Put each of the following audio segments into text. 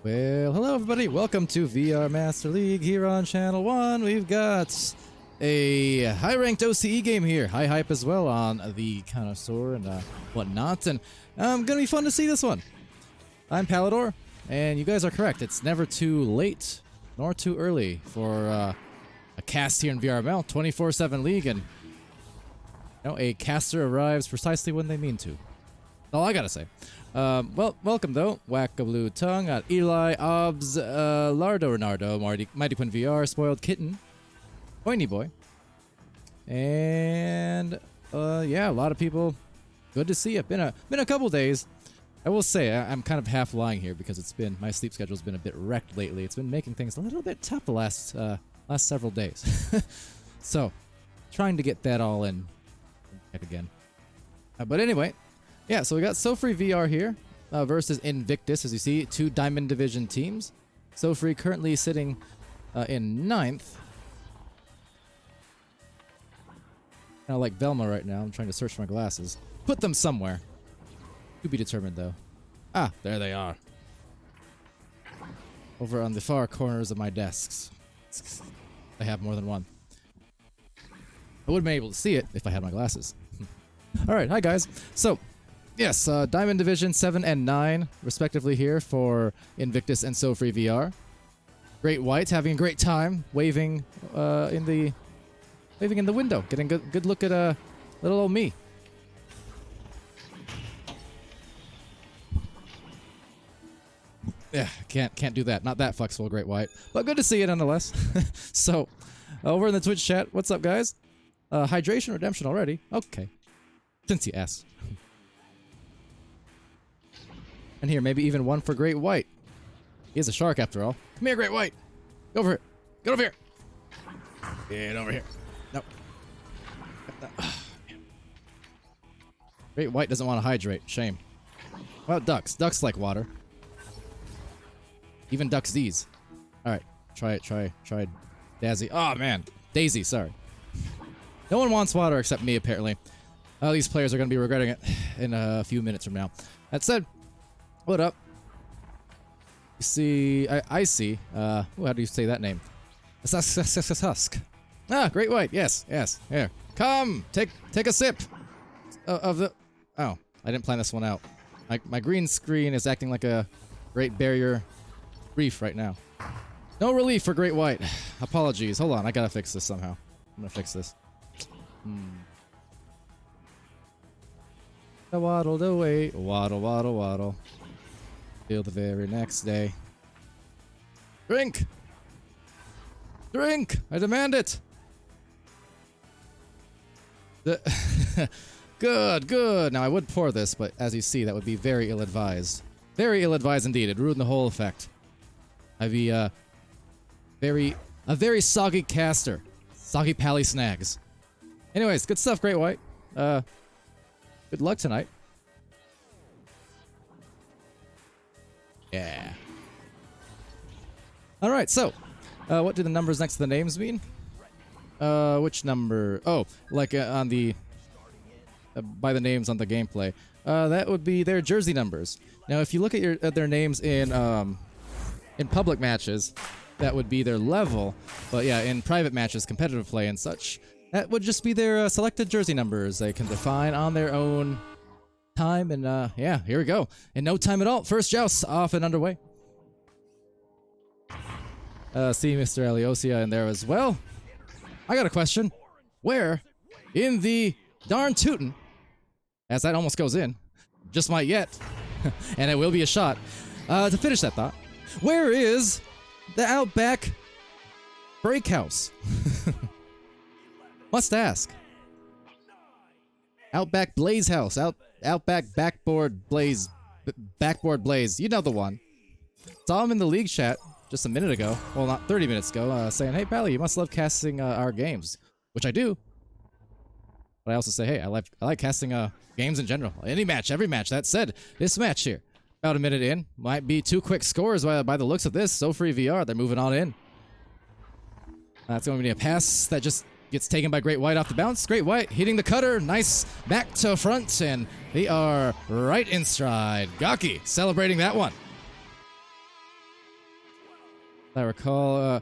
Well, hello everybody, welcome to VR Master League here on Channel 1. We've got a high-ranked OCE game here, high hype as well on the Connoisseur and whatnot, and gonna be fun to see this one. I'm Palidore, and you guys are correct, it's never too late nor too early for a cast here in VRML, 24/7 League, and you know, a caster arrives precisely when they mean to. That's all I gotta say. Well, welcome though. Whack-a-blue tongue, got Eli, Obs, Lardo, Renardo, Mighty Quinn VR, Spoiled Kitten, Pointy Boy, and yeah, a lot of people. Good to see you. Been a couple days. I will say I'm kind of half lying here because it's been my sleep schedule's been a bit wrecked lately. It's been making things a little bit tough the last several days. So, trying to get that all in again. But anyway. Yeah, so we got SoFreeVR here versus Invictus, as you see, two Diamond Division teams. SoFree currently sitting in 9th. Kind of like Velma right now. I'm trying to search for my glasses. Put them somewhere. To be determined, though. Ah, there they are. Over on the far corners of my desks. I have more than one. I would have been able to see it if I had my glasses. Alright, hi guys. So, yes, Diamond Division 7 and 9, respectively here for Invictus and SoFreeVR. Great White having a great time, waving in the window, getting a good look at little old me. Yeah, can't do that. Not that flexible, Great White, but good to see it nonetheless. So, over in the Twitch chat, what's up, guys? Hydration Redemption already? Okay, since you asked. And here, maybe even one for Great White. He is a shark after all. Come here, Great White. Go over here. Get over here. Get over here. No. Great White doesn't want to hydrate. Shame. Well, ducks. Ducks like water. Even ducks these. Alright. Try it. Try Dazzy. Oh, man. Daisy, sorry. No one wants water except me, apparently. These players are going to be regretting it in a few minutes from now. That said, what up? You see, I see. How do you say that name? Husk. Ah, Great White. Yes. Here, come. Take a sip of the. Oh, I didn't plan this one out. My green screen is acting like a Great Barrier Reef right now. No relief for Great White. Apologies. Hold on, I gotta fix this somehow. I'm gonna fix this. I waddled away. Waddle, waddle, waddle. Till the very next day. Drink! Drink! I demand it! Good. Now I would pour this, but as you see, that would be very ill-advised. Very ill-advised indeed. It'd ruin the whole effect. I'd be a very soggy caster. Soggy pally snags. Anyways, good stuff, Great White. Good luck tonight. Yeah. Alright, so, what do the numbers next to the names mean? Which number? Oh, like on the... by the names on the gameplay. That would be their jersey numbers. Now, if you look at their names in public matches, that would be their level. But yeah, in private matches, competitive play and such, that would just be their selected jersey numbers. They can define on their own time, and yeah, here we go. In no time at all, first joust off and underway. See Mr. Aliosia in there as well. I got a question. Where in the darn tootin', as that almost goes in, just might yet, and it will be a shot, to finish that thought, where is the Outback Break House? Must ask. Outback Blaze House. Outback Backboard Blaze. Backboard Blaze. You know the one. Saw him in the league chat just a minute ago. Well, not 30 minutes ago. Saying, hey, Pally, you must love casting our games. Which I do. But I also say, hey, I like casting games in general. Any match, every match. That said, this match here, about a minute in, might be 2 quick scores by the looks of this. SoFreeVR, they're moving on in. That's going to be a pass that just gets taken by Great White off the bounce. Great White hitting the cutter. Nice back to front, and they are right in stride. Gaki celebrating that one. I recall,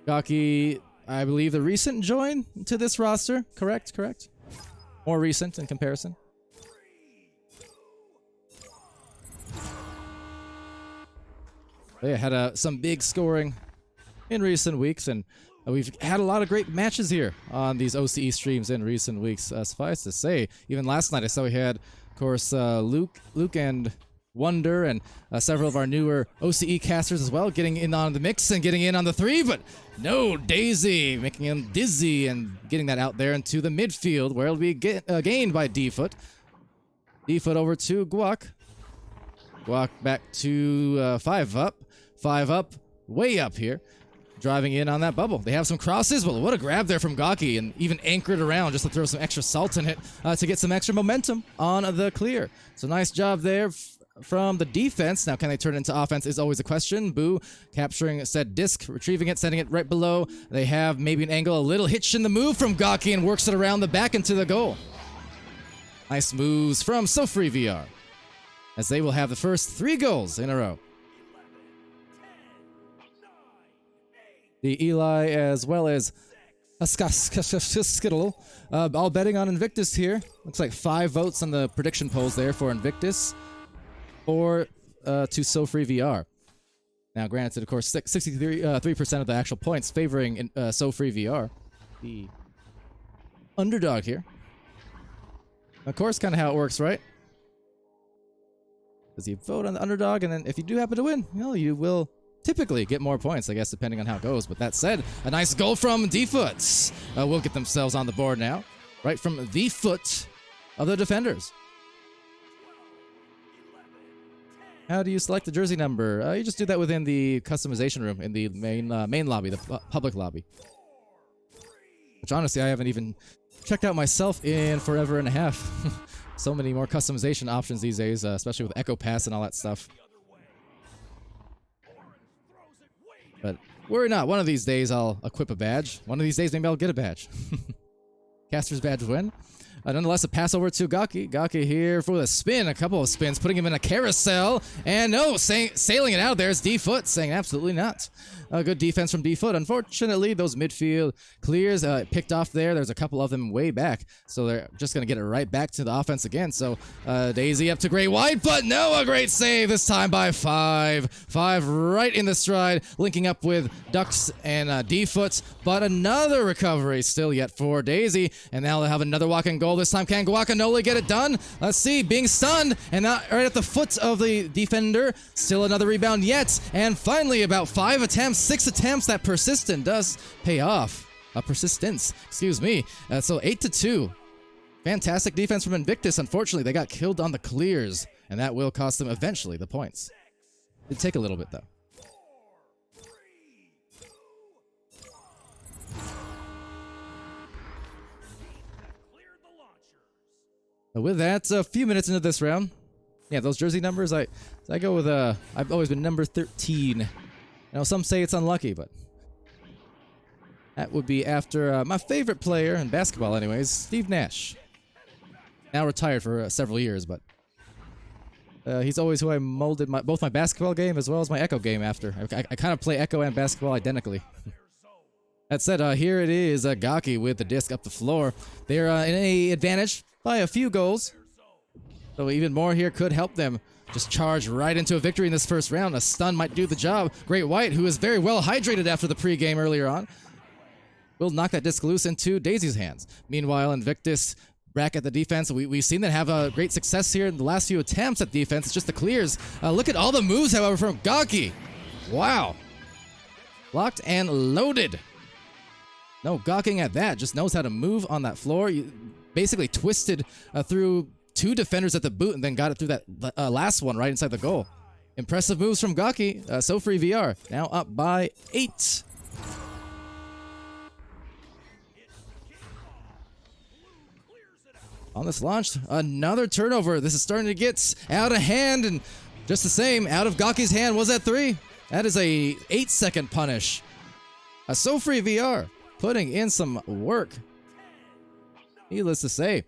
Gaki, I believe the recent join to this roster. Correct? Correct? More recent in comparison. They had some big scoring in recent weeks, and we've had a lot of great matches here on these OCE streams in recent weeks. Suffice to say, even last night I saw we had, of course, Luke and Wonder and several of our newer OCE casters as well getting in on the mix and getting in on the 3, but no, Daisy making him dizzy and getting that out there into the midfield where it'll be gained by D-Foot. D-Foot over to Guac. Guac back to 5 up. 5 up, way up here. Driving in on that bubble. They have some crosses, but what a grab there from Gaki, and even anchored around just to throw some extra salt in it to get some extra momentum on the clear. So nice job there from the defense. Now, can they turn it into offense is always a question. Boo capturing said disc, retrieving it, sending it right below. They have maybe an angle, a little hitch in the move from Gaki, and works it around the back into the goal. Nice moves from SoFreeVR, as they will have the first 3 goals in a row. The Eli as well as Skittle all betting on Invictus here. Looks like 5 votes on the prediction polls there for Invictus, 4 to SoFreeVR. Now, granted, of course, 63% of the actual points favoring SoFreeVR, the underdog here. Of course, kind of how it works, right? Because you vote on the underdog, and then if you do happen to win, you know, you will typically get more points, I guess, depending on how it goes. But that said, a nice goal from D-Foot. Will get themselves on the board now, right from the foot of the defenders. How do you select the jersey number? You just do that within the customization room in the main lobby, the public lobby. Which honestly, I haven't even checked out myself in forever and a half. So many more customization options these days, especially with Echo Pass and all that stuff. But worry not, one of these days I'll equip a badge. One of these days maybe I'll get a badge. Caster's badge win. Nonetheless, a pass over to Gaki. Gaki here for the spin, a couple of spins, putting him in a carousel. And no, sailing it out there is D-Foot, saying absolutely not. Good defense from D-Foot. Unfortunately, those midfield clears picked off there. There's a couple of them way back, so they're just going to get it right back to the offense again. So Daisy up to Great White, but no, a great save this time by 5. 5 right in the stride, linking up with Ducks and D-Foot, but another recovery still yet for Daisy. And now they'll have another walk-in goal. This time, can Guacamole get it done? Let's see, being stunned, and not right at the foot of the defender. Still another rebound yet, and finally about 5 attempts, 6 attempts. That persistent does pay off. Persistence, excuse me. So 8-2. Fantastic defense from Invictus. Unfortunately, they got killed on the clears, and that will cost them eventually the points. It'd take a little bit, though. With that, a few minutes into this round, yeah, those jersey numbers, I go with, I've always been number 13. You know, some say it's unlucky, but that would be after my favorite player in basketball anyways, Steve Nash. Now retired for several years, but he's always who I molded both my basketball game as well as my Echo game after. I kind of play Echo and basketball identically. That said, here it is, Gaki with the disc up the floor. They're in an advantage by a few goals, so even more here could help them just charge right into a victory in this first round. A stun might do the job. Great White, who is very well hydrated after the pregame earlier on, will knock that disc loose into Daisy's hands. Meanwhile, Invictus back at the defense. We've seen them have a great success here in the last few attempts at defense. It's just the clears. Look at all the moves, however, from Gaki. Wow. Locked and loaded. No gawking at that. Just knows how to move on that floor. You basically twisted through 2 defenders at the boot and then got it through that last one right inside the goal. Impressive moves from Gaki. SoFreeVR now up by 8. On this launch, another turnover. This is starting to get out of hand, and just the same, out of Gaki's hand was at 3. That is a 8-second punish. SoFreeVR putting in some work. Needless to say. Of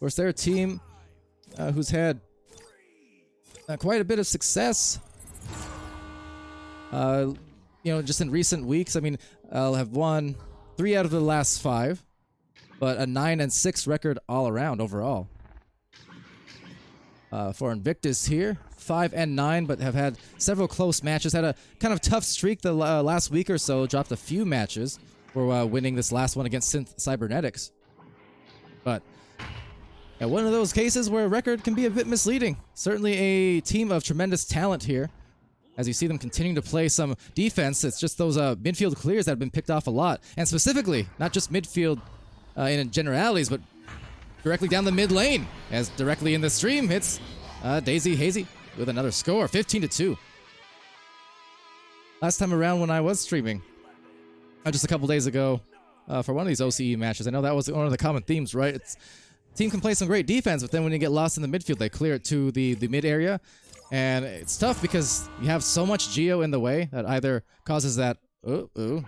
course, they're a team who's had quite a bit of success You know, just in recent weeks, I mean, I'll have won 3 out of the last 5, but a 9-6 record all around overall. For Invictus here, 5-9, but have had several close matches. Had a kind of tough streak the last week or so. Dropped a few matches for winning this last one against Synth Cybernetics. But one of those cases where a record can be a bit misleading. Certainly a team of tremendous talent here. As you see them continuing to play some defense, it's just those midfield clears that have been picked off a lot. And specifically, not just midfield in generalities, but directly down the mid lane. As directly in the stream hits Daisy Hazy with another score, 15-2. Last time around when I was streaming, just a couple days ago, for one of these OCE matches, I know that was one of the common themes, right? It's team can play some great defense, but then when you get lost in the midfield, they clear it to the mid area. And it's tough because you have so much geo in the way that either causes that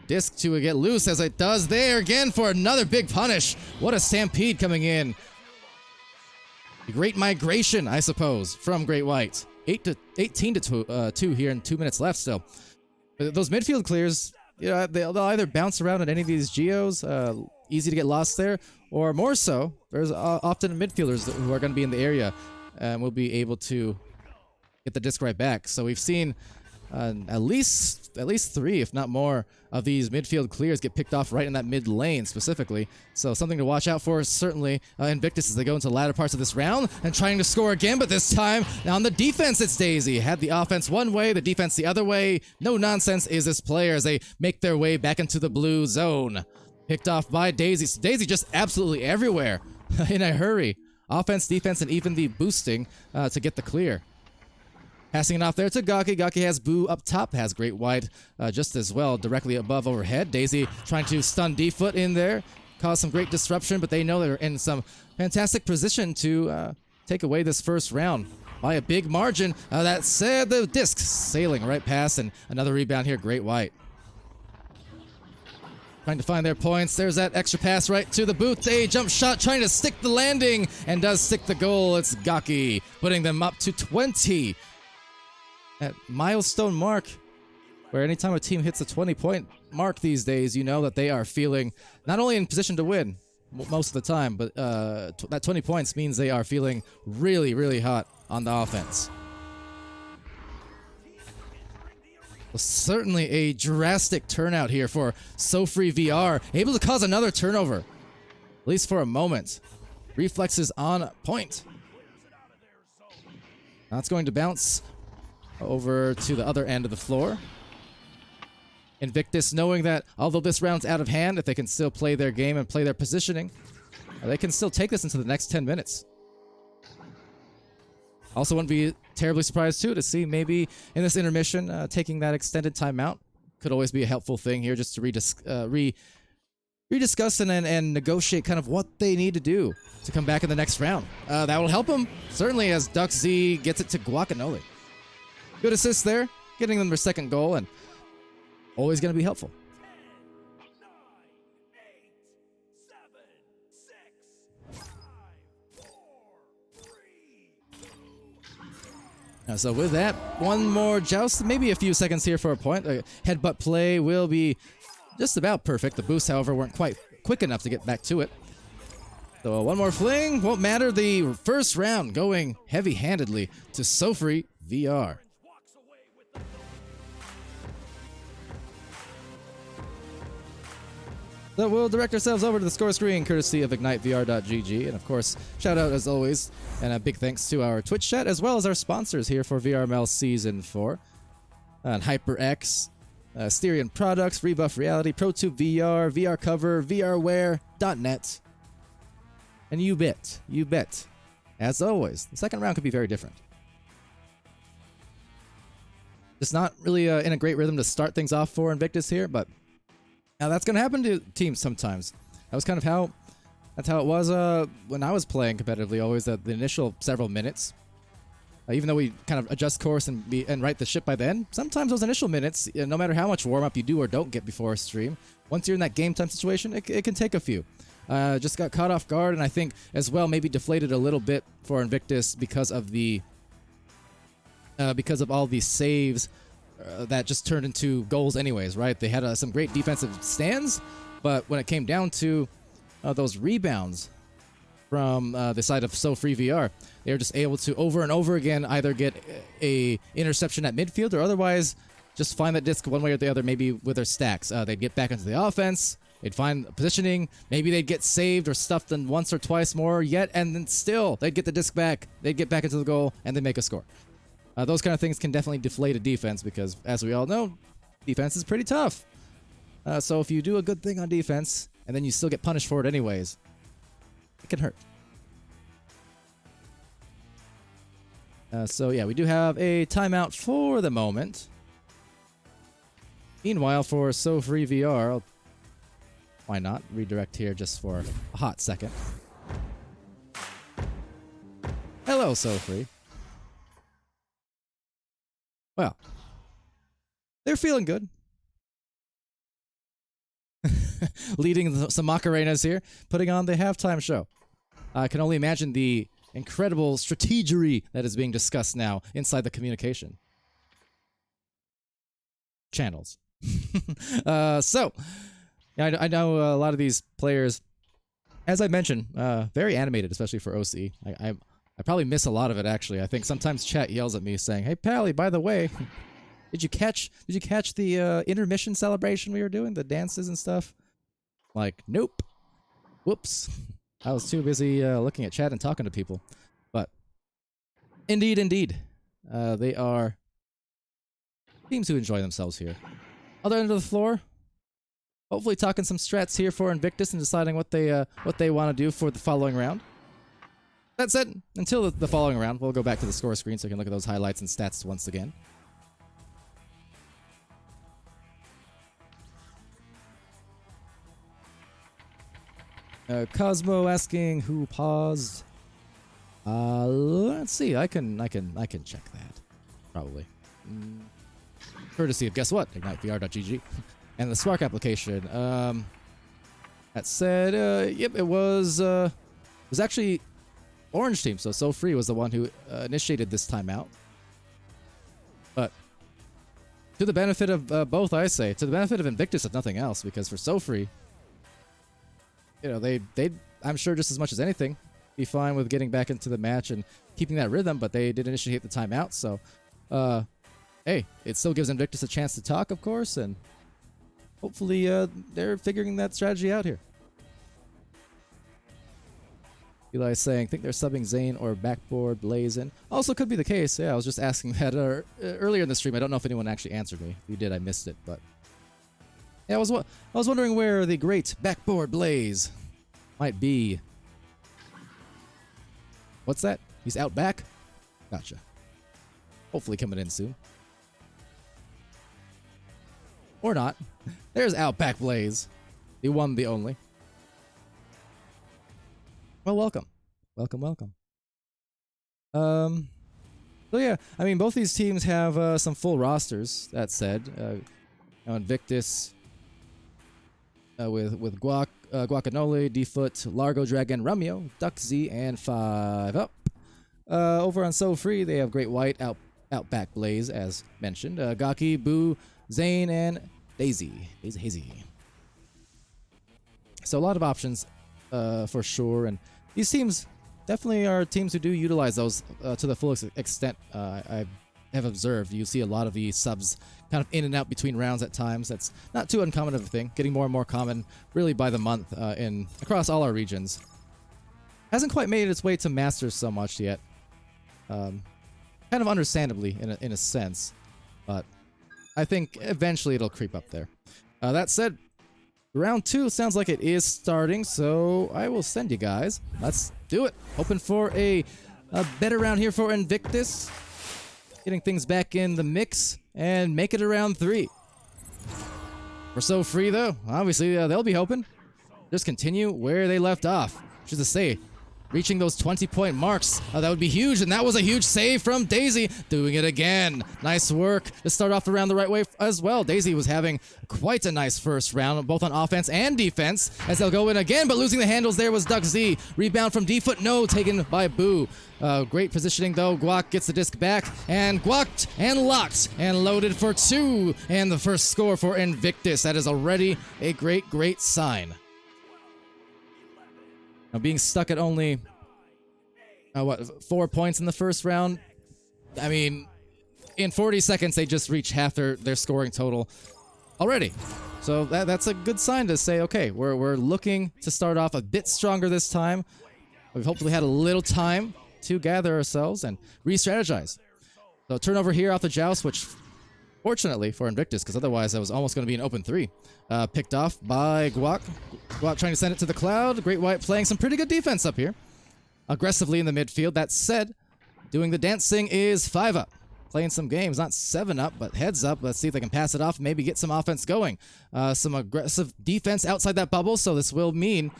disc to get loose, as it does there again for another big punish. What a stampede coming in. Great migration, I suppose, from Great White. 18-2 here and 2 minutes left still. But those midfield clears, you know, they'll either bounce around at any of these geos, easy to get lost there, or more so, there's often midfielders who are going to be in the area and will be able to get the disc right back. So we've seen at least 3, if not more, of these midfield clears get picked off right in that mid lane specifically. So something to watch out for, certainly. Invictus as they go into the latter parts of this round and trying to score again, but this time now on the defense it's Daisy. Had the offense one way, the defense the other way. No nonsense is this player as they make their way back into the blue zone. Picked off by Daisy. So Daisy just absolutely everywhere in a hurry. Offense, defense, and even the boosting to get the clear. Passing it off there to Gaki. Gaki has Boo up top, has Great White just as well, directly above overhead. Daisy trying to stun D-Foot in there, cause some great disruption, but they know they're in some fantastic position to take away this first round by a big margin. That said, the disc sailing right past, and another rebound here, Great White. Trying to find their points. There's that extra pass right to the boot. A jump shot trying to stick the landing, and does stick the goal. It's Gaki putting them up to 20. That milestone mark, where anytime a team hits a 20-point mark these days, you know that they are feeling not only in position to win most of the time, but that 20 points means they are feeling really, really hot on the offense. Well, certainly a drastic turnout here for SoFreeVR, able to cause another turnover, at least for a moment. Reflexes on point. Now it's going to bounce over to the other end of the floor. Invictus knowing that although this round's out of hand, if they can still play their game and play their positioning, they can still take this into the next 10 minutes. Also wouldn't be terribly surprised too to see maybe in this intermission taking that extended timeout. Could always be a helpful thing here, just to rediscuss and negotiate kind of what they need to do to come back in the next round. That will help them, certainly, as Duck Z gets it to Guacamole. Good assist there, getting them their second goal, and always going to be helpful. 10, 9, 8, 7, 6, 5, 4, 3. So with that, one more joust, maybe a few seconds here for a point. Headbutt play will be just about perfect. The boosts, however, weren't quite quick enough to get back to it. So one more fling, won't matter. The first round going heavy-handedly to SoFreeVR. So we'll direct ourselves over to the score screen, courtesy of IgniteVR.gg. And of course, shout out as always, and a big thanks to our Twitch chat, as well as our sponsors here for VRML Season 4. And HyperX, Styrian Products, Rebuff Reality, ProTube VR, VR Cover, VRware.net. And you bet, as always, the second round could be very different. Just not really in a great rhythm to start things off for Invictus here, but now that's going to happen to teams sometimes. That was kind of how it was when I was playing competitively, always the initial several minutes. Even though we kind of adjust course and right the ship by then, sometimes those initial minutes, no matter how much warm-up you do or don't get before a stream, once you're in that game time situation, it can take a few. Just got caught off guard, and I think as well maybe deflated a little bit for Invictus because of all the saves that just turned into goals anyways, right? They had some great defensive stands, but when it came down to those rebounds from the side of SoFreeVR, they were just able to over and over again either get a interception at midfield or otherwise just find that disc one way or the other, maybe with their stacks. They'd get back into the offense, they'd find positioning, maybe they'd get saved or stuffed in once or twice more yet, and then still they'd get the disc back, they'd get back into the goal, and they'd make a score. Those kind of things can definitely deflate a defense because, as we all know, defense is pretty tough. So if you do a good thing on defense and then you still get punished for it anyways, it can hurt. So yeah, we do have a timeout for the moment. Meanwhile, for SoFreeVR, why not redirect here just for a hot second. Hello, SoFree. Well, they're feeling good. Leading some Macarenas here, putting on the halftime show. I can only imagine the incredible strategery that is being discussed now inside the communication channels. So, yeah, I know a lot of these players, as I mentioned, very animated, especially for OC. I probably miss a lot of it, actually. I think sometimes chat yells at me saying, "Hey, Pally, by the way, did you catch the intermission celebration we were doing, the dances and stuff?" Like, nope. Whoops. I was too busy looking at chat and talking to people. But indeed, they are seem to enjoy themselves here. Other end of the floor, hopefully talking some strats here for Invictus and deciding what they want to do for the following round. That said, until the following round, we'll go back to the score screen so you can look at those highlights and stats once again. Cosmo asking who paused. Let's see. I can check that probably. Courtesy of guess what? IgniteVR.gg and the Spark application. That said, yep, it was actually Orange team, so SoFree was the one who initiated this timeout. But to the benefit of both, I say, to the benefit of Invictus, if nothing else, because for SoFree, you know, they'd I'm sure just as much as anything be fine with getting back into the match and keeping that rhythm, but they did initiate the timeout, so hey, it still gives Invictus a chance to talk, of course, and hopefully they're figuring that strategy out here. Eli saying, think they're subbing Zane or backboard Blazin. Also could be the case. Yeah, I was just asking that earlier in the stream. I don't know if anyone actually answered me. If you did, I missed it. But yeah, I was wondering where the great backboard Blaze might be. What's that? He's out back? Gotcha. Hopefully coming in soon. Or not. There's Outback Blaze. The one, the only. Well, welcome. Welcome. So yeah, I mean, both these teams have some full rosters, that said. Invictus with Guacanole, Defoot, Largo Dragon, Romeo, Duck Z, and 5 Up. Over on SoFree, they have Great White, Outback Blaze, as mentioned. Gaki, Boo, Zane, and Daisy. Hazy. So a lot of options for sure, and these teams definitely are teams who do utilize those to the full extent. I have observed. You see a lot of the subs kind of in and out between rounds at times. That's not too uncommon of a thing. Getting more and more common really by the month across all our regions. Hasn't quite made its way to Masters so much yet. Kind of understandably in a sense, but I think eventually it'll creep up there. That said, round 2 sounds like it is starting, so I will send you guys. Let's do it. Hoping for a better round here for Invictus. Getting things back in the mix and make it around 3. For SoFree, though, obviously they'll be hoping. Just continue where they left off. Which is to say, reaching those 20-point marks. That would be huge, and that was a huge save from Daisy, doing it again. Nice work to start off the round the right way as well. Daisy was having quite a nice first round, both on offense and defense, as they'll go in again, but losing the handles there was Duck Z. Rebound from D-Foot, no, taken by Boo. Great positioning though. Guac gets the disc back, and guacked and locked and loaded for 2, and the first score for Invictus. That is already a great sign. Now, being stuck at only 4 points in the first round, I mean, in 40 seconds they just reached half their scoring total already. So that's a good sign to say, okay, we're looking to start off a bit stronger this time. We've hopefully had a little time to gather ourselves and re-strategize. So turnover here off the Joust, which fortunately for Invictus, because otherwise that was almost going to be an open 3. Picked off by Guac. Guac trying to send it to the cloud. Great White playing some pretty good defense up here. Aggressively in the midfield. That said, doing the dancing is 5 up. Playing some games, not 7 up, but heads up. Let's see if they can pass it off, maybe get some offense going. Some aggressive defense outside that bubble, so this will mean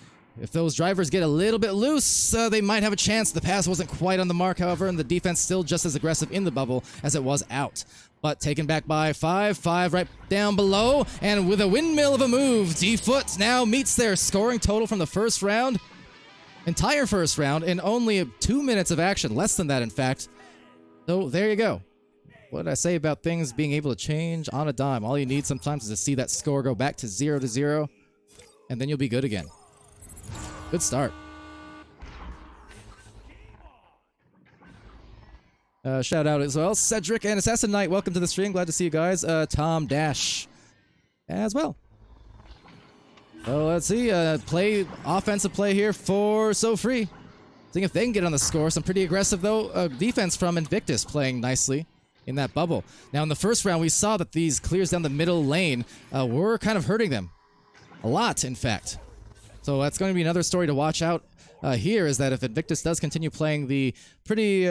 if those drivers get a little bit loose, they might have a chance. The pass wasn't quite on the mark, however, and the defense still just as aggressive in the bubble as it was out. But taken back by 5 right down below, and with a windmill of a move, D-Foot now meets their scoring total from the first round. Entire first round in only 2 minutes of action, less than that in fact. So there you go. What did I say about things being able to change on a dime? All you need sometimes is to see that score go back to 0-0, and then you'll be good again. Good start. Shout out as well, Cedric and Assassin Knight. Welcome to the stream. Glad to see you guys. Tom Dash as well. So let's see. Offensive play here for SoFree. Seeing if they can get on the score. Some pretty aggressive though defense from Invictus, playing nicely in that bubble. Now in the first round, we saw that these clears down the middle lane were kind of hurting them a lot, in fact. So that's going to be another story to watch out here, is that if Invictus does continue playing the pretty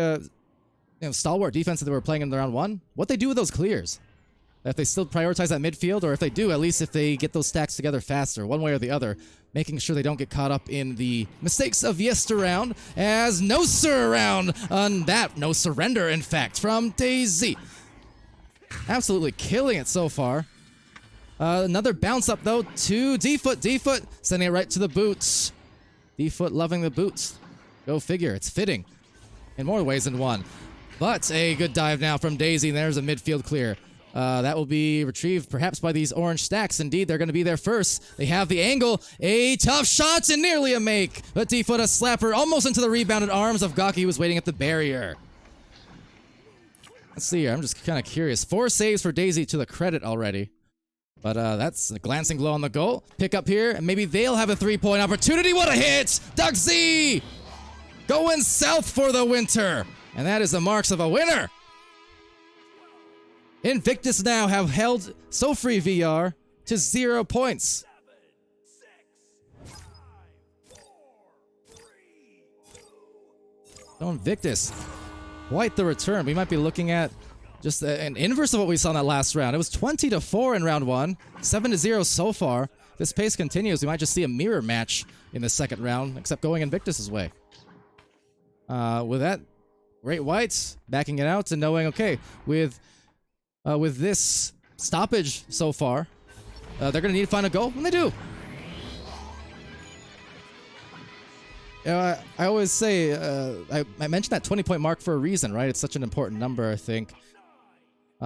stalwart defense that they were playing in the round 1, what they do with those clears. If they still prioritize that midfield, or if they do, at least if they get those stacks together faster, one way or the other, making sure they don't get caught up in the mistakes of yesterround, as no sir around on that. No surrender, in fact, from Daisy. Absolutely killing it so far. Another bounce up, though, to D-Foot. D-Foot sending it right to the boots. D-Foot loving the boots. Go figure. It's fitting in more ways than one. But a good dive now from Daisy, and there's a midfield clear. That will be retrieved perhaps by these orange stacks. Indeed, they're going to be there first. They have the angle. A tough shot and nearly a make. But D-Foot a slapper almost into the rebounded arms of Gaki, who was waiting at the barrier. Let's see here. I'm just kind of curious. 4 saves for Daisy to the credit already. But that's a glancing blow on the goal. Pick up here, and maybe they'll have a 3-point opportunity. What a hit! Duck Z going south for the winter. And that is the marks of a winner. Invictus now have held SoFreeVR to 0 points. So Invictus, quite the return. We might be looking at just an inverse of what we saw in that last round. It was 20-4 in round 1, 7-0 so far. If this pace continues, we might just see a mirror match in the second round, except going Invictus's way. With that, Great Whites backing it out and knowing, okay, with this stoppage so far, they're going to need to find a goal, and they do. I always say, I mentioned that 20-point mark for a reason, right? It's such an important number, I think,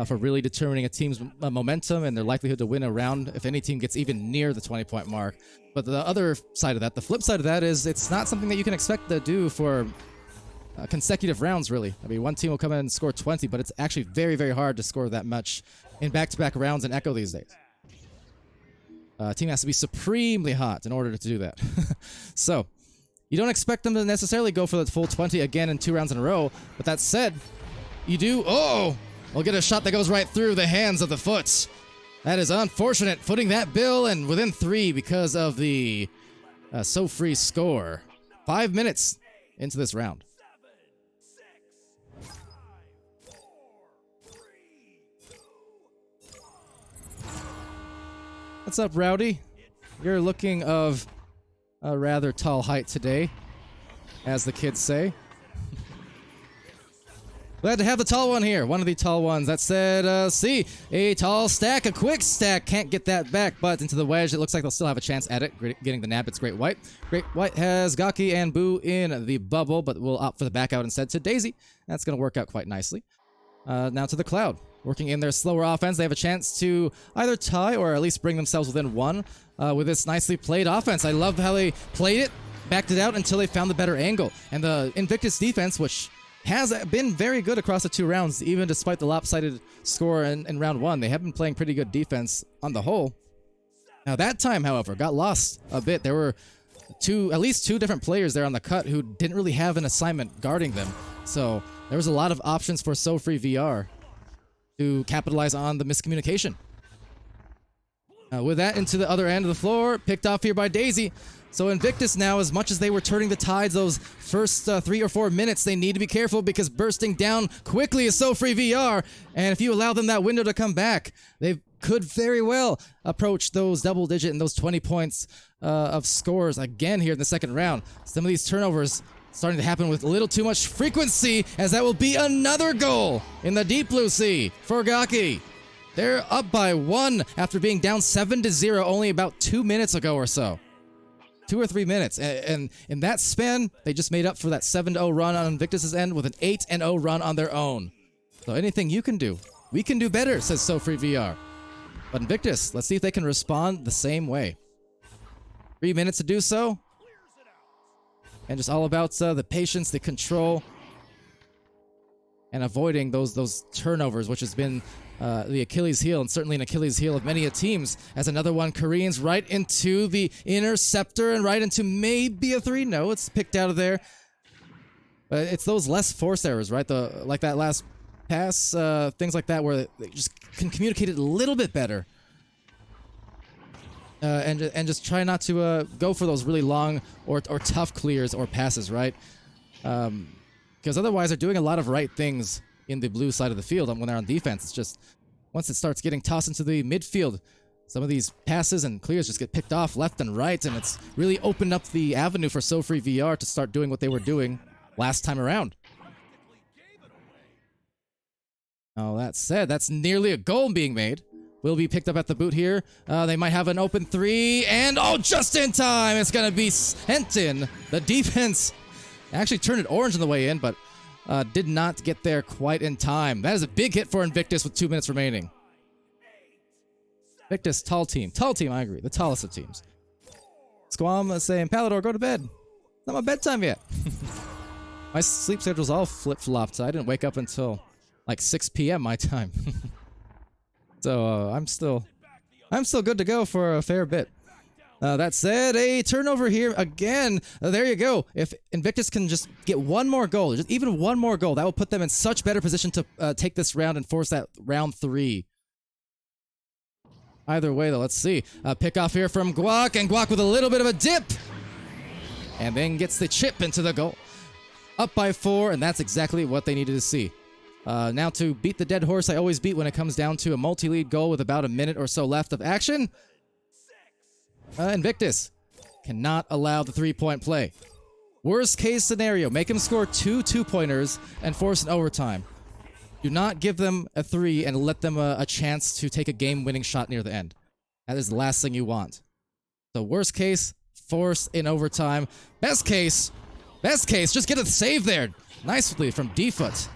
for really determining a team's momentum and their likelihood to win a round if any team gets even near the 20-point mark. But the other side of that, the flip side of that, is it's not something that you can expect to do for consecutive rounds, really. I mean, one team will come in and score 20, but it's actually very, very hard to score that much in back-to-back rounds in Echo these days. A team has to be supremely hot in order to do that. So, you don't expect them to necessarily go for the full 20 again in 2 rounds in a row, but that said, you do... Oh! We'll get a shot that goes right through the hands of the Foots. That is unfortunate, footing that bill, and within 3 because of the SoFree score. 5 minutes into this round. What's up, Rowdy? You're looking of a rather tall height today. as the kids say. Glad to have the tall one here. One of the tall ones. That said, see, a tall stack, a quick stack. Can't get that back, but into the wedge. It looks like they'll still have a chance at it. Getting the nab, it's Great White. Great White has Gaki and Boo in the bubble, but will opt for the back out instead to Daisy. That's going to work out quite nicely. Now to the Cloud. Working in their slower offense, they have a chance to either tie or at least bring themselves within one with this nicely played offense. I love how they played it, backed it out until they found the better angle. And the Invictus defense, which has been very good across the 2 rounds, even despite the lopsided score in round 1. They have been playing pretty good defense on the whole. Now that time, however, got lost a bit. There were at least two different players there on the cut who didn't really have an assignment guarding them. So there was a lot of options for SoFreeVR to capitalize on the miscommunication. With that, into the other end of the floor, picked off here by Daisy. So Invictus now, as much as they were turning the tides those first 3 or 4 minutes, they need to be careful because bursting down quickly is SoFreeVR, and if you allow them that window to come back, they could very well approach those double-digit and those 20 points of scores again here in the second round. Some of these turnovers starting to happen with a little too much frequency, as that will be another goal in the Deep Blue Sea for Gaki. They're up by 1 after being down 7-0 only about 2 minutes ago or so. 2 or 3 minutes, and in that span, they just made up for that 7-0 run on Invictus' end with an 8-0 run on their own. So anything you can do, we can do better, says SoFreeVR. But Invictus, let's see if they can respond the same way. 3 minutes to do so, and just all about the patience, the control, and avoiding those turnovers, which has been the Achilles heel, and certainly an Achilles heel of many teams. As another one, Koreans right into the interceptor and right into maybe a 3. No, it's picked out of there. It's those less force errors, right? Like that last pass, things like that, where they just can communicate it a little bit better. And just try not to go for those really long or tough clears or passes, right? Because otherwise they're doing a lot of right things in the blue side of the field when they're on defense. It's just, once it starts getting tossed into the midfield, some of these passes and clears just get picked off left and right, and it's really opened up the avenue for SoFreeVR to start doing what they were doing last time around. Now that said, that's nearly a goal being made. Will be picked up at the boot here. They might have an open 3, and oh, just in time! It's gonna be sent in. The defense actually turned it orange on the way in, but did not get there quite in time. That is a big hit for Invictus with 2 minutes remaining. Invictus, tall team. Tall team, I agree. The tallest of teams. Squam saying, Palidore, go to bed. It's not my bedtime yet. My sleep schedule's all flip-flopped, so I didn't wake up until like 6 p.m. my time. So I'm still good to go for a fair bit. That said, a turnover here again. There you go. If Invictus can just get one more goal, just even one more goal, that will put them in such better position to take this round and force that round 3. Either way, though, let's see. Pick off here from Guac, and Guac with a little bit of a dip, and then gets the chip into the goal. Up by 4, and that's exactly what they needed to see. Now to beat the dead horse I always beat when it comes down to a multi-lead goal with about a minute or so left of action. Invictus cannot allow the 3-point play. Worst case scenario, make him score 2 2-pointers and force an overtime. Do not give them a 3 and let them a chance to take a game-winning shot near the end. That is the last thing you want. So worst case, force in overtime. Best case, just get a save there nicely from D-Foot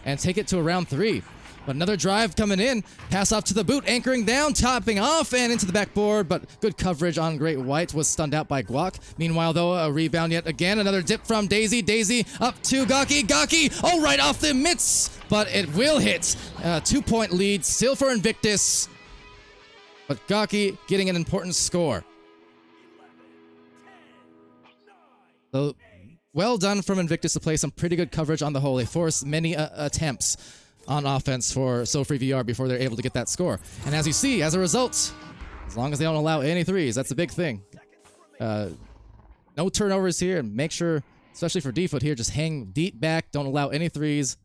and take it to a round 3. But another drive coming in. Pass off to the boot, anchoring down, topping off, and into the backboard. But good coverage on Great White, was stunned out by Guac. Meanwhile, though, a rebound yet again. Another dip from Daisy. Daisy up to Gaki. Gaki, oh, right off the mitts. But it will hit. 2-point lead, still for Invictus. But Gaki getting an important score. So, well done from Invictus to play some pretty good coverage on the whole. They forced many attempts on offense for SoFreeVR before they're able to get that score. And as you see, as a result, as long as they don't allow any 3s, that's a big thing. No turnovers here, and make sure, especially for D-Foot here, just hang deep back, don't allow any 3s,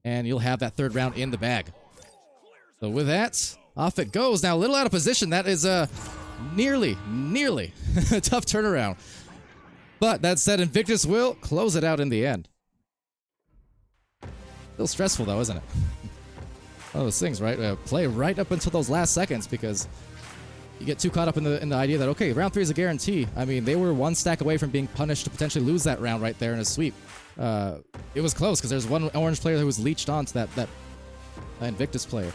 and you'll have that 3rd round in the bag. So with that, off it goes. Now, a little out of position. That is nearly a tough turnaround. But that said, Invictus will close it out in the end. Still stressful though, isn't it? One of those things, right? Play right up until those last seconds because you get too caught up in the idea that, okay, round 3 is a guarantee. I mean, they were one stack away from being punished to potentially lose that round right there in a sweep. It was close because there's one orange player who was leeched onto that Invictus player.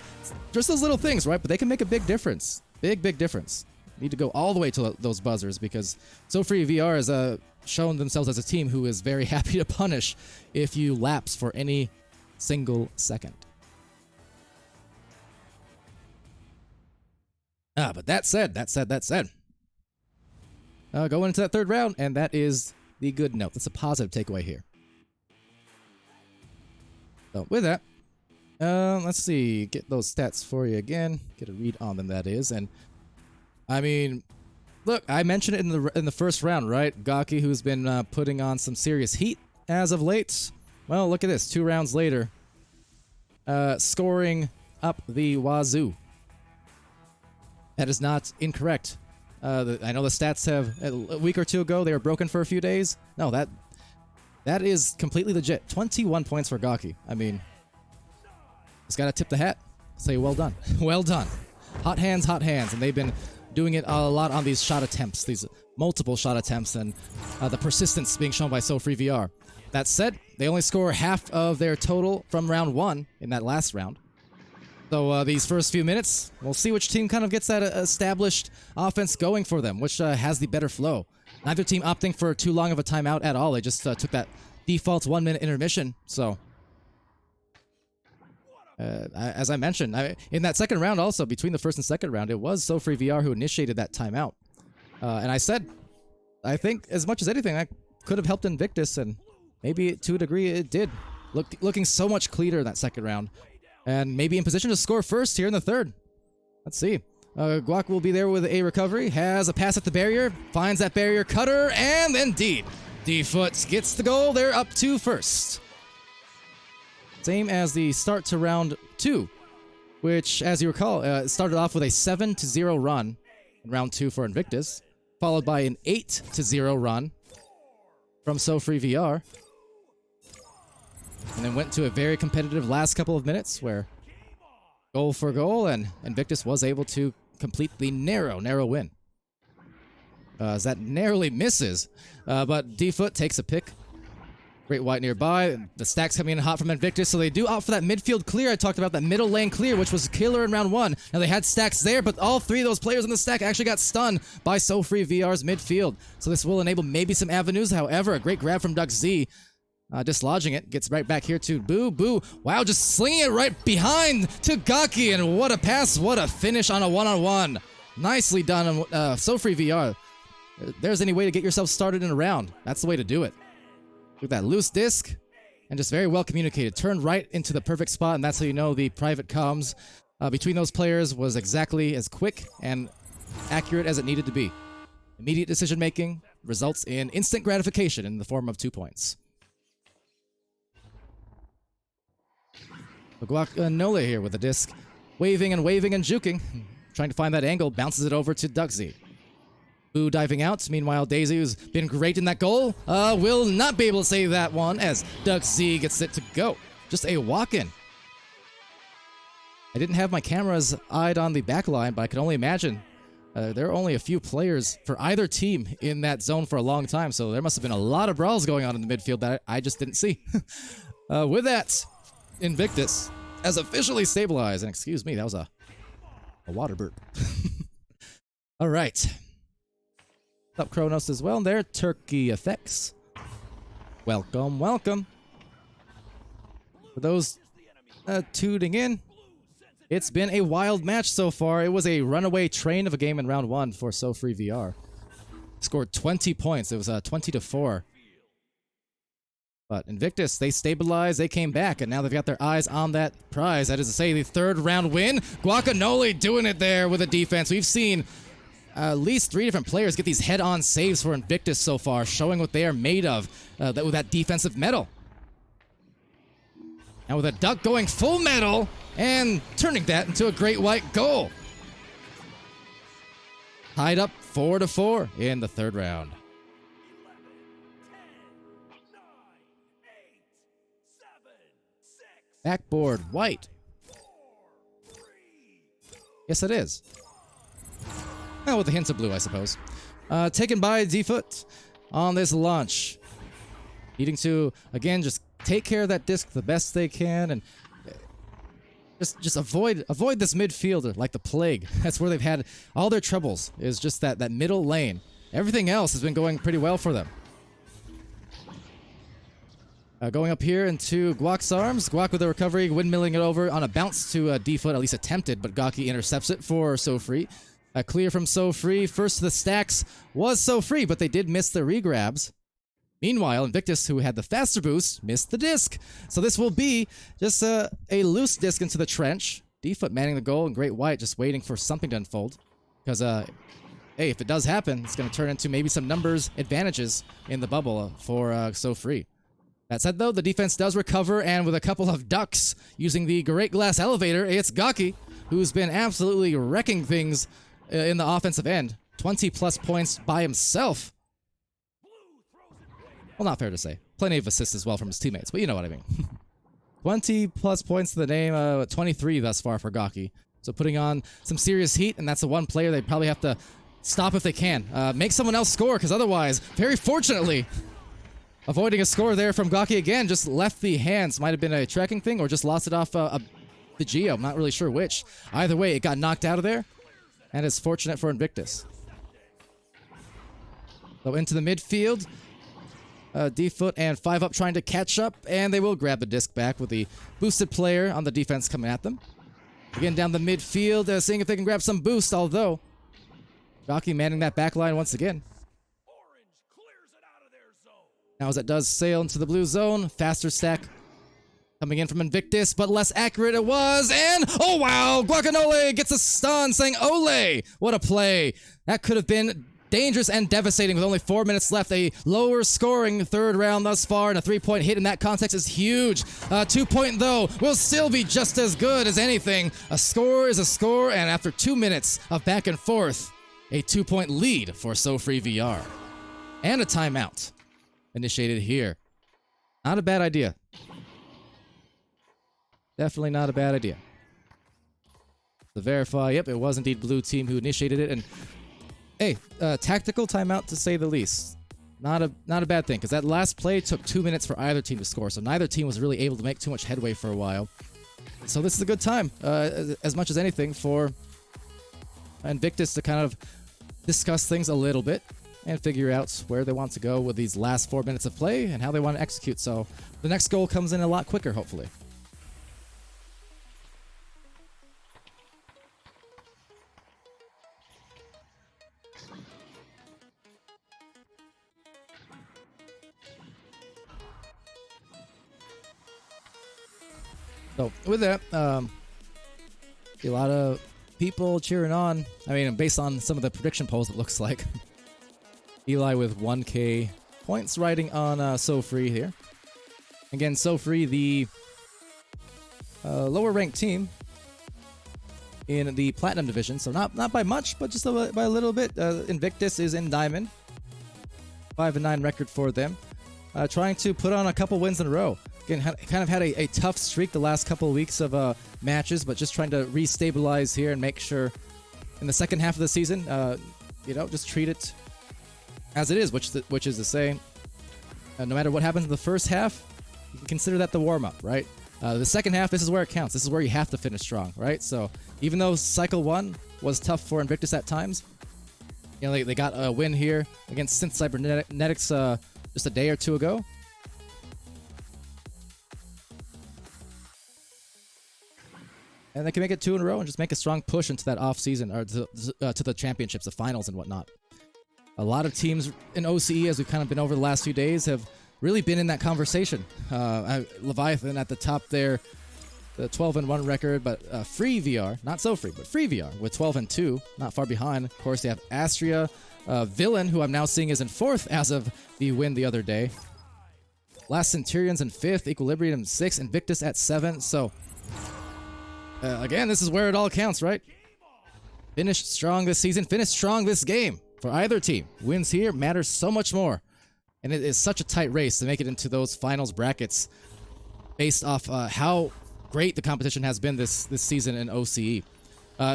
Just those little things, right? But they can make a big difference. Big difference. Need to go all the way to those buzzers because SoFreeVR has shown themselves as a team who is very happy to punish if you lapse for any single second. But that said, going into that third round, and that is the good note. That's a positive takeaway here. So with that, let's see, get those stats for you again, get a read on them, that is, and I mean, look, I mentioned it in the first round, right? Gaki, who's been putting on some serious heat as of late. Well, look at this, 2 rounds later, scoring up the wazoo. That is not incorrect. I know the stats have, a week or two ago, they were broken for a few days. No, that is completely legit. 21 points for Gaki. I mean, just gotta tip the hat, say well done. Well done. Hot hands, and they've been doing it a lot on these shot attempts, these multiple shot attempts, and the persistence being shown by SoFreeVR. That said, they only score half of their total from round 1 in that last round. So these first few minutes, we'll see which team kind of gets that established offense going for them, which has the better flow. Neither team opting for too long of a timeout at all. They just took that default 1-minute intermission. So, as I mentioned, in that second round also, between the first and second round, it was SoFreeVR who initiated that timeout. And I said, I think as much as anything, I could have helped Invictus, and maybe to a degree it did. Looking so much cleaner in that second round. And maybe in position to score first here in the third. Let's see. Guac will be there with a recovery. Has a pass at the barrier. Finds that barrier cutter. And indeed, D-Foot gets the goal. They're up 2 first. Same as the start to round 2. Which, as you recall, started off with a 7-0 run in round 2 for Invictus. Followed by an 8-0 run from SoFreeVR. And then went to a very competitive last couple of minutes where goal for goal, and Invictus was able to complete the narrow win. As that narrowly misses, but D-Foot takes a pick. Great White nearby. The stacks coming in hot from Invictus, so they do opt for that midfield clear. I talked about that middle lane clear, which was killer in round 1. Now they had stacks there, but all 3 of those players in the stack actually got stunned by SoFreeVR's midfield. So this will enable maybe some avenues. However, a great grab from Duck Z. Dislodging it, gets right back here to Boo. Wow, just slinging it right behind to Gaki, and what a pass, what a finish on a one-on-one. Nicely done, SoFreeVR. If there's any way to get yourself started in a round, that's the way to do it. With that loose disc, and just very well communicated. Turned right into the perfect spot, and that's how you know the private comms between those players was exactly as quick and accurate as it needed to be. Immediate decision-making results in instant gratification in the form of 2 points. Guacamole here with the disc, waving and juking, trying to find that angle, bounces it over to Ducksy. Boo diving out. Meanwhile, Daisy, who's been great in that goal, will not be able to save that one as Ducksy gets it to go. Just a walk-in. I didn't have my cameras eyed on the back line, but I can only imagine there are only a few players for either team in that zone for a long time, so there must have been a lot of brawls going on in the midfield that I just didn't see. With that, Invictus has officially stabilized, and excuse me, that was a water burp. All right. Up Kronos as well, and there, Turkey Effects. Welcome. For those tuning in, it's been a wild match so far. It was a runaway train of a game in round 1 for SoFreeVR. Scored 20 points. It was 20-4. But Invictus, they stabilized, they came back, and now they've got their eyes on that prize. That is to say, the third round win. Guacamole doing it there with a defense. We've seen at least 3 different players get these head-on saves for Invictus so far, showing what they are made of with that defensive metal. Now with a duck going full metal and turning that into a great white goal. Tied up 4-4 in the third round. Backboard, white. Yes, it is. Oh, with a hint of blue, I suppose. Taken by D-Foot on this launch. Needing to, again, just take care of that disc the best they can and just avoid this midfield like the plague. That's where they've had all their troubles, is just that middle lane. Everything else has been going pretty well for them. Going up here into Guac's arms. Guac with a recovery, windmilling it over on a bounce to D-Foot, at least attempted, but Gaki intercepts it for SoFree. Clear from SoFree. First to the stacks was SoFree, but they did miss the regrabs. Meanwhile, Invictus, who had the faster boost, missed the disc. So this will be just a loose disc into the trench. D-Foot manning the goal, and Great White just waiting for something to unfold. Because, hey, if it does happen, it's going to turn into maybe some numbers advantages in the bubble for SoFree. That said, though, the defense does recover, and with a couple of ducks using the Great Glass Elevator, it's Gaki, who's been absolutely wrecking things in the offensive end. 20-plus points by himself. Well, not fair to say. Plenty of assists as well from his teammates, but you know what I mean. 20-plus points to the name, 23 thus far for Gaki. So putting on some serious heat, and that's the one player they probably have to stop if they can. Make someone else score, because otherwise, very fortunately, avoiding a score there from Gaki again, just left the hands. Might have been a tracking thing or just lost it off the Geo. I'm not really sure which. Either way, it got knocked out of there, and it's fortunate for Invictus. So into the midfield, D-Foot and 5-Up trying to catch up, and they will grab the disc back with the boosted player on the defense coming at them. Again, down the midfield, seeing if they can grab some boost, although Gaki manning that back line once again. Now as it does sail into the blue zone, faster stack coming in from Invictus, but less accurate it was, and oh wow, Guacanole gets a stun saying ole! What a play! That could have been dangerous and devastating with only 4 minutes left. A lower scoring third round thus far, and a 3-point hit in that context is huge. 2-point though will still be just as good as anything. A score is a score, and after 2 minutes of back and forth, a 2-point lead for SoFreeVR. And a timeout initiated here. Not a bad idea. Definitely not a bad idea. To verify, yep, it was indeed blue team who initiated it, and hey, tactical timeout to say the least. Not a bad thing, because that last play took 2 minutes for either team to score, so neither team was really able to make too much headway for a while. So this is a good time, as much as anything, for Invictus to kind of discuss things a little bit and figure out where they want to go with these last 4 minutes of play and how they want to execute. So the next goal comes in a lot quicker, hopefully. So with that, a lot of people cheering on. I mean, based on some of the prediction polls, it looks like Eli with 1K points riding on SoFree here. Again, SoFree, the lower ranked team in the Platinum division, so not by much, but just by a little bit. Invictus is in Diamond, 5-9 record for them, trying to put on a couple wins in a row. Again, kind of had a tough streak the last couple of weeks of matches, but just trying to restabilize here and make sure in the second half of the season, just treat it as it is, which is to say, no matter what happens in the first half, you can consider that the warm-up, right? The second half, this is where it counts. This is where you have to finish strong, right? So even though Cycle 1 was tough for Invictus at times, they got a win here against Synth Cybernetics just a day or two ago. And they can make it 2 in a row and just make a strong push into that off-season, or to the championships, the finals and whatnot. A lot of teams in OCE, as we've kind of been over the last few days, have really been in that conversation. Leviathan at the top there, the 12-1 record, but FreeVR, not SoFree, but FreeVR with 12-2, not far behind. Of course, they have Astria, Villain, who I'm now seeing is in 4th as of the win the other day. Last Centurions in 5th, Equilibrium in 6th, Invictus at 7. So again, this is where it all counts, right? Finish strong this season, finish strong this game for either team. Wins here matters so much more. And it is such a tight race to make it into those finals brackets based off how great the competition has been this season in OCE.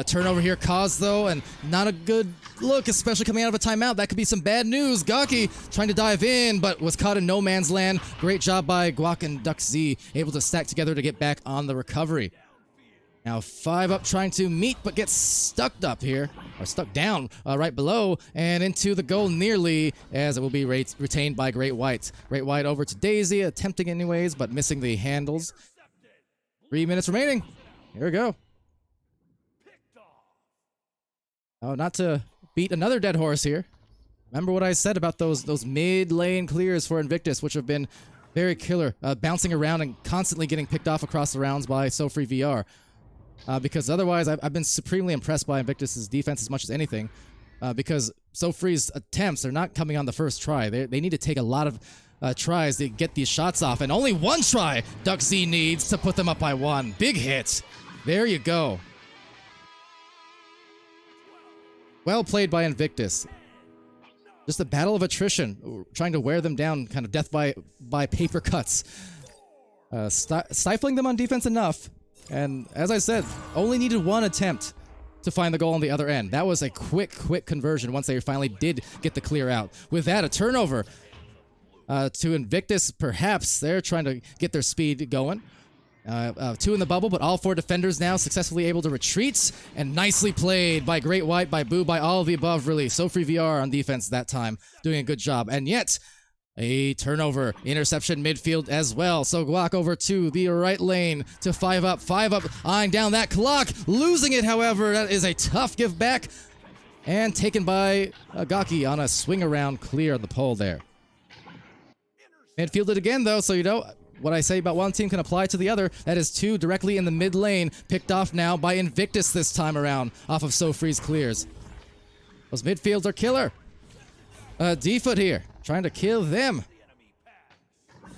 Turnover here caused, though, and not a good look, especially coming out of a timeout. That could be some bad news. Gaki trying to dive in, but was caught in no man's land. Great job by Guac and Duck Z, able to stack together to get back on the recovery. Now 5 up trying to meet, but gets stuck up here, or stuck down right below, and into the goal nearly, as it will be retained by Great White. Great White over to Daisy, attempting anyways, but missing the handles. 3 minutes remaining. Here we go. Oh, not to beat another dead horse here. Remember what I said about those mid-lane clears for Invictus, which have been very killer, bouncing around and constantly getting picked off across the rounds by SoFreeVR. Because otherwise, I've been supremely impressed by Invictus' defense as much as anything. Because SoFree's attempts are not coming on the first try. They need to take a lot of tries to get these shots off, and only one try Duck Z needs to put them up by 1. Big hit. There you go. Well played by Invictus. Just a battle of attrition, trying to wear them down, kind of death by paper cuts. Stifling them on defense enough, and as I said, only needed 1 attempt to find the goal on the other end. That was a quick conversion once they finally did get the clear out. With that, a turnover to Invictus, perhaps. They're trying to get their speed going. 2 in the bubble, but all 4 defenders now successfully able to retreat, and nicely played by Great White, by Boo, by all of the above, really. SoFreeVR on defense that time, doing a good job. And yet, a turnover, interception midfield as well. So Guac over to the right lane to 5 up, eyeing down that clock, losing it, however. That is a tough give back, and taken by Gaki on a swing around clear of the pole there. Midfielded again, though, so you know, what I say about one team can apply to the other. That is 2 directly in the mid lane, picked off now by Invictus this time around, off of SoFree's clears. Those midfields are killer. D-Foot here, trying to kill them.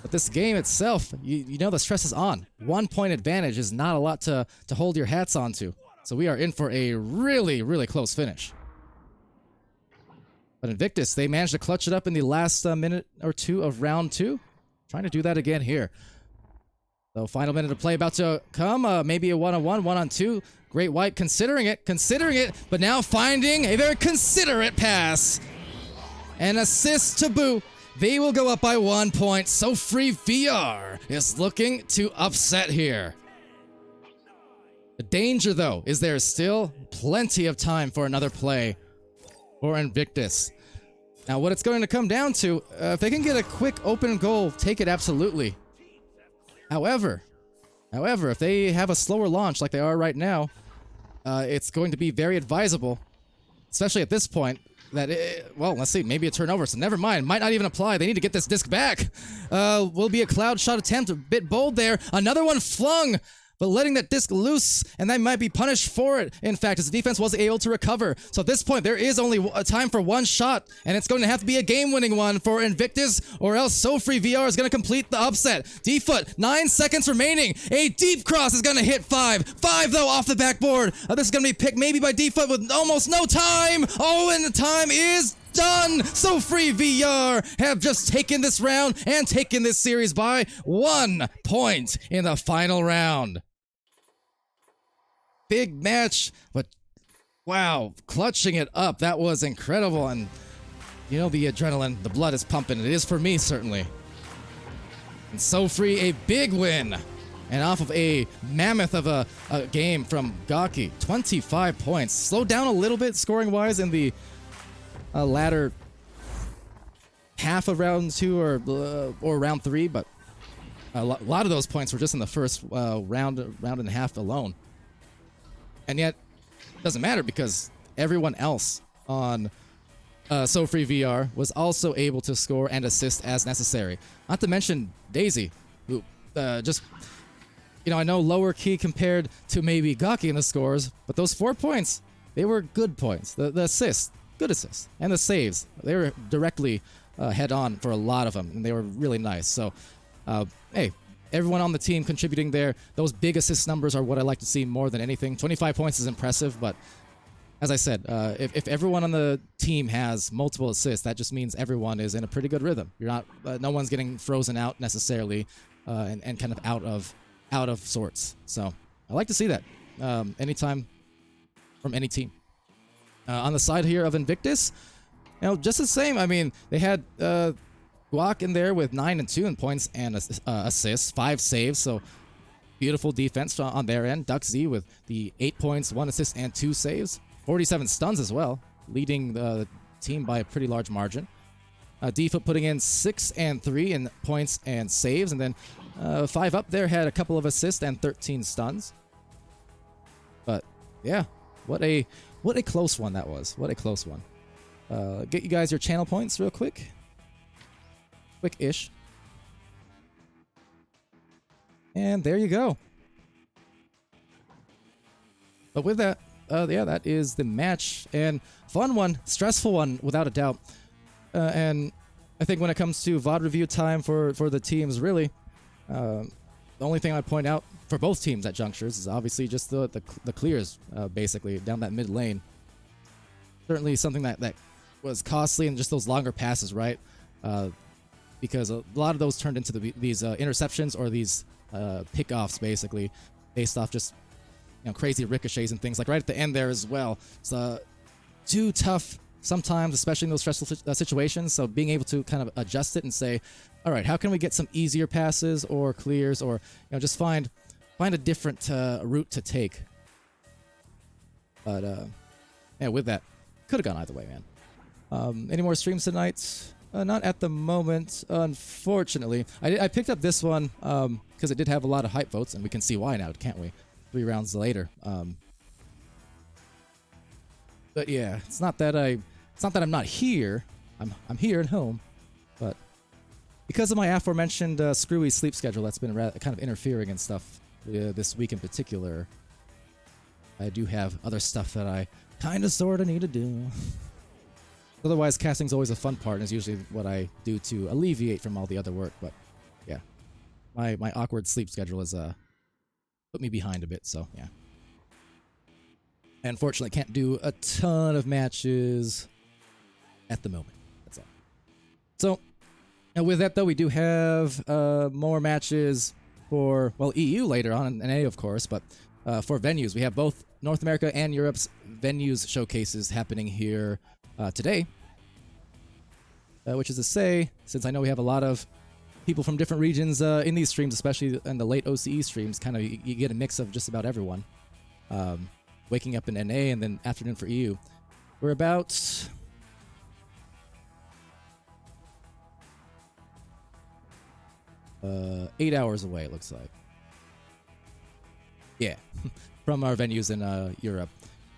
But this game itself, you know the stress is on. 1 point advantage is not a lot to hold your hats onto. So we are in for a really close finish. But Invictus, they managed to clutch it up in the last minute or 2 of round 2. Trying to do that again here. So final minute of play about to come. Maybe a 1-on-1, 1-on-2. Great White considering it, but now finding a very considerate pass. An assist to Boo. They will go up by 1 point. SoFreeVR is looking to upset here. The danger, though, is there is still plenty of time for another play for Invictus. Now, what it's going to come down to, if they can get a quick open goal, take it absolutely. However, if they have a slower launch like they are right now, it's going to be very advisable, especially at this point, that, well, let's see, maybe a turnover, so never mind. Might not even apply. They need to get this disc back. Will be a cloud shot attempt, a bit bold there. Another one flung, but letting that disc loose, and they might be punished for it. In fact, as the defense wasn't able to recover. So at this point, there is only time for 1 shot, and it's going to have to be a game-winning one for Invictus, or else SoFreeVR is going to complete the upset. D-Foot, 9 seconds remaining. A deep cross is going to hit 5. 5, though, off the backboard. This is going to be picked maybe by D-Foot with almost no time. Oh, and the time is done! SoFreeVR have just taken this round and taken this series by 1 point in the final round. Big match, but wow, clutching it up. That was incredible, and you know the adrenaline, the blood is pumping. It is for me, certainly. And SoFree, a big win, and off of a mammoth of a game from Gaki. 25 points. Slowed down a little bit scoring-wise in the latter half of round 2 or round 3, but a lot of those points were just in the first round and a half alone. And yet, it doesn't matter because everyone else on SoFreeVR was also able to score and assist as necessary. Not to mention Daisy, who just, you know, I know lower key compared to maybe Gaki in the scores, but those 4 points, they were good points. The assists, good assists. And the saves, they were directly head-on for a lot of them, and they were really nice. So, hey, everyone on the team contributing there. Those big assist numbers are what I like to see more than anything. 25 points is impressive, but as I said, if everyone on the team has multiple assists, that just means everyone is in a pretty good rhythm. You're not, no one's getting frozen out necessarily, and kind of out of out of sorts. So I like to see that anytime from any team. On the side here of Invictus, just the same. I mean, they had Guac in there with 9 and 2 in points and assists, 5 saves. So beautiful defense on their end. DuckZ with the 8 points, 1 assist, and 2 saves. 47 stuns as well, leading the team by a pretty large margin. Default putting in 6 and 3 in points and saves, and then 5 up there had a couple of assists and 13 stuns. But yeah, what a close one that was. What a close one. Get you guys your channel points real quick. Quick-ish. And there you go. But with that, yeah, that is the match. And fun one, stressful one, without a doubt. And I think when it comes to VOD review time for the teams, really, the only thing I'd point out for both teams at junctures is obviously just the clears, basically, down that mid lane. Certainly something that was costly, and just those longer passes, right? Because a lot of those turned into these interceptions or these pickoffs, basically, based off just crazy ricochets and things like right at the end there as well. It's too tough sometimes, especially in those stressful situations. So being able to kind of adjust it and say, all right, how can we get some easier passes or clears, or just find a different route to take. But yeah, with that, could have gone either way, man. Any more streams tonight? Not at the moment, unfortunately. I picked up this one because it did have a lot of hype votes, and we can see why now, can't we? 3 rounds later. But yeah, it's not that I'm not here. I'm here at home, but because of my aforementioned screwy sleep schedule that's been kind of interfering and stuff this week in particular, I do have other stuff that I kind of sort of need to do. Otherwise, casting's always a fun part, and is usually what I do to alleviate from all the other work. But yeah, my awkward sleep schedule has put me behind a bit, so yeah. And unfortunately, can't do a ton of matches at the moment. That's all. So, with that though, we do have more matches for, well, EU later on, and NA of course, but for venues, we have both North America and Europe's venues showcases happening here today. Which is to say, since I know we have a lot of people from different regions in these streams, especially in the late OCE streams, kind of you get a mix of just about everyone. Waking up in NA and then afternoon for EU. We're about 8 hours away, it looks like. Yeah, from our venues in Europe.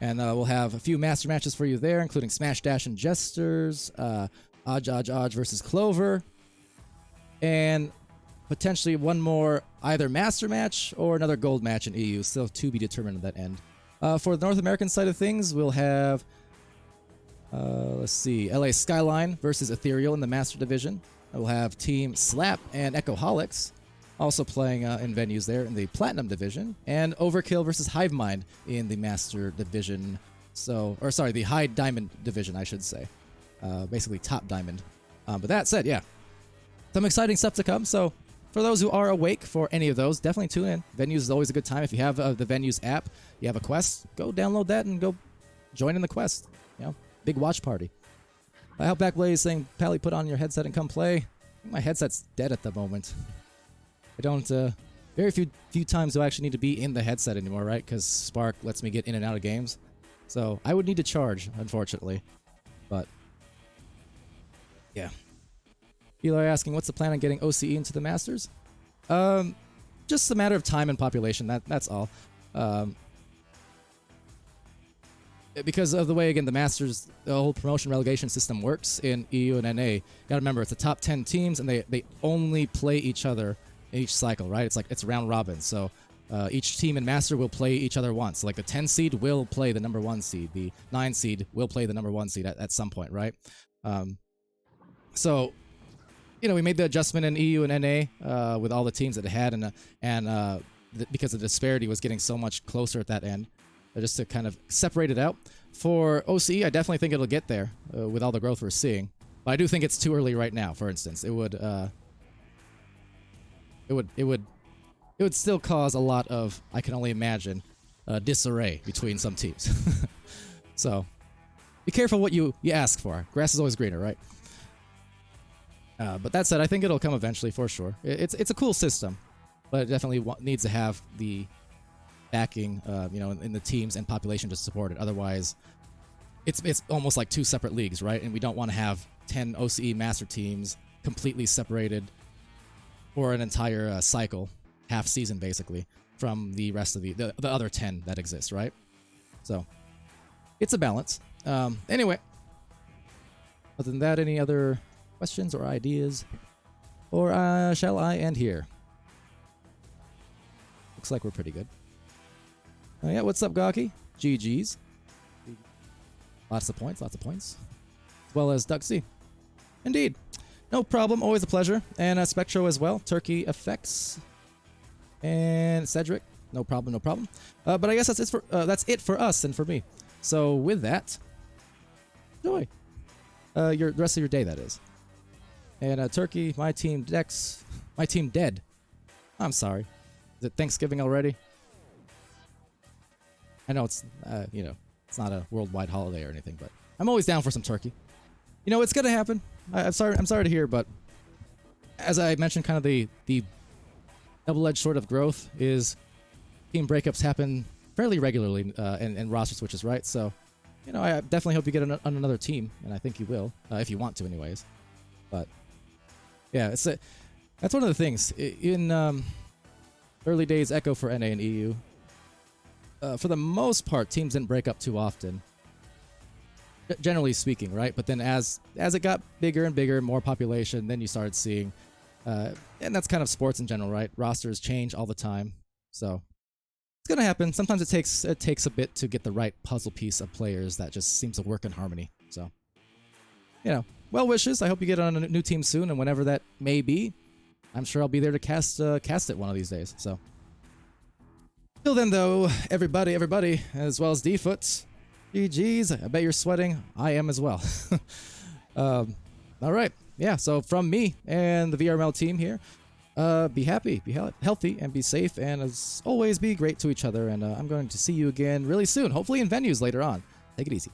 And we'll have a few master matches for you there, including Smash Dash and Jesters, Odge versus Clover, and potentially one more either master match or another gold match in EU, still to be determined at that end. For the North American side of things, we'll have, let's see, LA Skyline versus Ethereal in the Master Division. We'll have Team Slap and Echoholics also playing in venues there in the Platinum Division, and Overkill versus Hivemind in the Master Division. So, or sorry, the High Diamond Division, I should say. Basically top Diamond. But that said, yeah, some exciting stuff to come. So for those who are awake for any of those, definitely tune in. Venues is always a good time. If you have the Venues app, you have a quest, go download that and go join in the quest. Big watch party. I help Backblaze saying, Pally, put on your headset and come play. I think my headset's dead at the moment. I don't, very few times do I actually need to be in the headset anymore, right? Because Spark lets me get in and out of games. So I would need to charge, unfortunately. But yeah. Eli asking, what's the plan on getting OCE into the Masters? Just a matter of time and population. That's all. Because of the way, again, the Masters, the whole promotion relegation system works in EU and NA. You gotta remember, it's the top 10 teams, and they only play each other in each cycle, right? It's round robin. So each team in Master will play each other once. So like the 10 seed will play the number 1 seed. The 9 seed will play the number 1 seed at some point, right? So, we made the adjustment in EU and NA with all the teams that it had, and because the disparity was getting so much closer at that end, just to kind of separate it out. For OCE, I definitely think it'll get there with all the growth we're seeing. But I do think it's too early right now. For instance, it would it would still cause a lot of, I can only imagine, disarray between some teams. So, be careful what you ask for. Grass is always greener, right? But that said, I think it'll come eventually for sure. It's a cool system, but it definitely needs to have the backing, in the teams and population to support it. Otherwise, it's almost like two separate leagues, right? And we don't want to have 10 OCE master teams completely separated for an entire cycle, half season basically, from the rest of the other 10 that exist, right? So, it's a balance. Anyway, other than that, any other questions or ideas? Or shall I end here? Looks like we're pretty good. Yeah, what's up, Gawky? GG's. Lots of points, lots of points. As well as Duxie. Indeed. No problem, always a pleasure. And Spectro as well. Turkey Effects. And Cedric. No problem, no problem. But I guess that's it for us and for me. So with that, enjoy. The rest of your day, that is. And Turkey, my team Dex, my team dead. I'm sorry. Is it Thanksgiving already? I know it's it's not a worldwide holiday or anything, but I'm always down for some turkey. It's gonna happen. I'm sorry to hear, but as I mentioned, kind of the double-edged sword of growth is team breakups happen fairly regularly and roster switches, right? So, I definitely hope you get on another team, and I think you will, if you want to anyways. But, yeah, that's one of the things. In early days Echo for NA and EU, for the most part, teams didn't break up too often, generally speaking, right? But then as it got bigger and bigger, more population, then you started seeing, and that's kind of sports in general, right? Rosters change all the time, so it's gonna happen. Sometimes it takes a bit to get the right puzzle piece of players that just seems to work in harmony. So, well wishes. I hope you get on a new team soon, and whenever that may be, I'm sure I'll be there to cast it one of these days. So, till then, though, everybody, as well as D-Foot, GG's. I bet you're sweating. I am as well. All right. Yeah, so from me and the VRML team here, be happy, be healthy, and be safe, and as always, be great to each other. And I'm going to see you again really soon, hopefully in venues later on. Take it easy.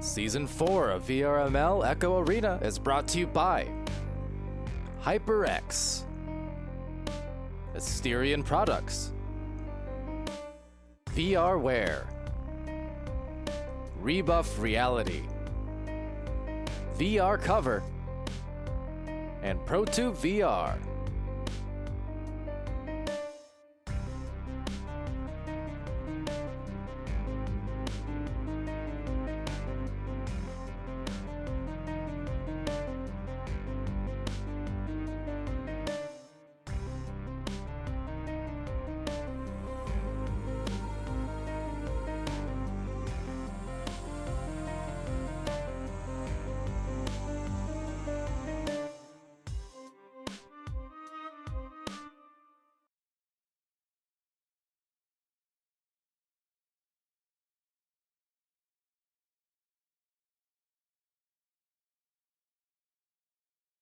Season 4 of VRML Echo Arena is brought to you by HyperX, Asterion Products, VRware, Rebuff Reality, VR Cover, and ProTube VR.